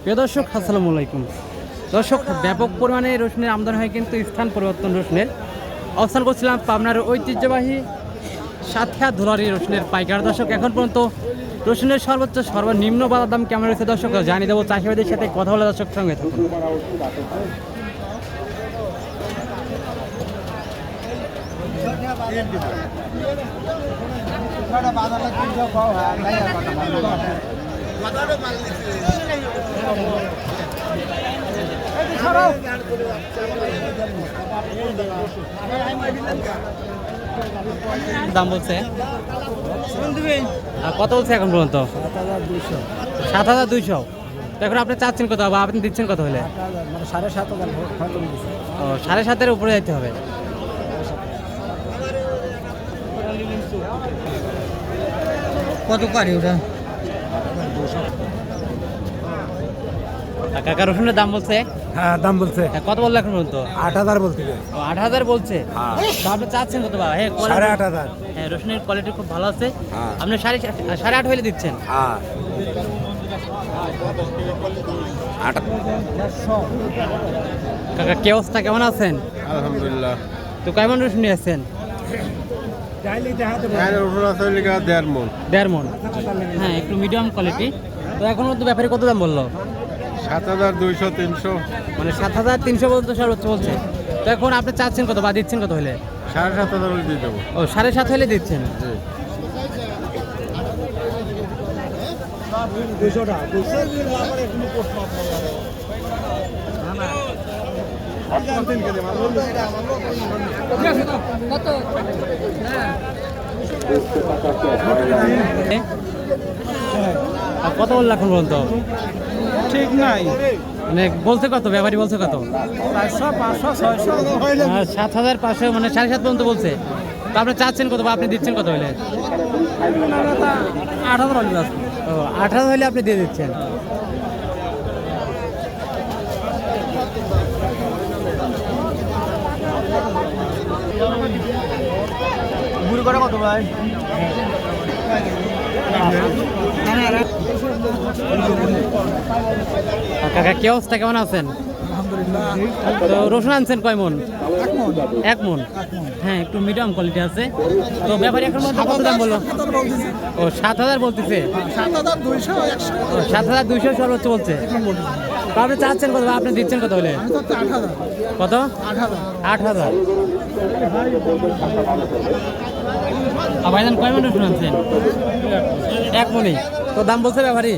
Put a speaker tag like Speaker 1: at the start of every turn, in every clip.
Speaker 1: প্রিয় দর্শক আসসালামু আলাইকুম। দর্শক, ব্যাপক পরিমাণে রসুনের আমদানি হয়, কিন্তু স্থান পরিবর্তন রসুনের। অবস্থান করছিলাম পাবনার ঐতিহ্যবাহী সাতক্ষীরা ধুলারি রসুনের পাইকার। দর্শক, এখন পর্যন্ত রসুনের সর্বোচ্চ সর্বনিম্ন বাজার দাম কেমন রয়েছে দর্শক জানিয়ে দেবো। চাষিবাদের সাথে কথা বলে দর্শক সঙ্গে থাকুন। দাম বলছে কত বলছে এখন পর্যন্ত? 7,200। এখন আপনি চাচ্ছেন কত, বা আপনি দিচ্ছেন কত হলে?
Speaker 2: 7,500।
Speaker 1: ও, 7,500-এর উপরে যেতে হবে।
Speaker 2: কত পারি ওটা?
Speaker 1: কাকা রসুনের দাম বলছে?
Speaker 2: হ্যাঁ, দাম বলছে।
Speaker 1: কত বললো এখন পর্যন্ত?
Speaker 2: 8,000 বলতে।
Speaker 1: 8,000 বলছে। তো আপনি চাচ্ছেন কত? বা হ্যাঁ,
Speaker 2: 8,500।
Speaker 1: হ্যাঁ, রসুনের কোয়ালিটি খুব ভালো আছে।
Speaker 2: হ্যাঁ।
Speaker 1: আপনি 8.5 হলে দিচ্ছেন?
Speaker 2: হ্যাঁ।
Speaker 1: কাকা কি অবস্থা, কেমন আছেন?
Speaker 2: আলহামদুলিল্লাহ।
Speaker 1: তো কেমন রসুন নিয়ে আসছেন? 1.5 মণ। হ্যাঁ, একটু মিডিয়াম কোয়ালিটি। তো এখন তো ব্যাপারে কত দাম বললো?
Speaker 2: 7,200, 300।
Speaker 1: মানে 7,300 পর্যন্ত সর্বোচ্চ বলছে। তো এখন আপনি চাচ্ছেন কত, বা দিচ্ছেন কত হলে?
Speaker 2: 7,500 হলে দিয়ে দেবো।
Speaker 1: ও, 7.5 হলে দিচ্ছেন। কত বললো এখন পর্যন্ত?
Speaker 2: ঠিক নাই।
Speaker 1: মানে বলছে কত, ব্যাপারী বলছে কত?
Speaker 2: 400, 500, 600।
Speaker 1: 7,500, মানে 7.5 পর্যন্ত বলছে। তো আপনি চাচ্ছেন কত, বা আপনি দিচ্ছেন কত হলে?
Speaker 2: 8,000 হলে ব্যস্ত।
Speaker 1: ও, 18 হলে আপনি দিয়ে দিচ্ছেন।
Speaker 2: বুড়ি করে কত ভাই?
Speaker 1: কাকা কি অবস্থা, কেমন আছেন? তো রসুন আনছেন কয় মণ? 1 মণ। হ্যাঁ, একটু মিডিয়াম কোয়ালিটি আছে। তো ব্যাপারী এখন মধ্যে কত দাম বললো? ও, 7,000 বলতেছে।
Speaker 2: 7,200, 100।
Speaker 1: ও, 7,200 সর্বোচ্চ বলছে। তো আপনি চাচ্ছেন কত, আপনি দিচ্ছেন কত হলে? কত? 8,000। ভাইজান কয় মণ রসুন আনছেন? 1 মণই। তো দাম বলছে ব্যাপারী?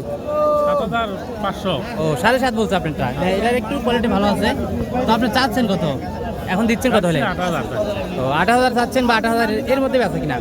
Speaker 2: 7,500।
Speaker 1: ও, 7.5 বলছে আপনারটা। হ্যাঁ, এটার একটু কোয়ালিটি ভালো আছে। তো আপনি চাচ্ছেন কত, এখন দিচ্ছেন কত হলে?
Speaker 2: 8,000।
Speaker 1: তো 8,000 চাচ্ছেন, বা 8,000 এর মধ্যে আছে কিনা?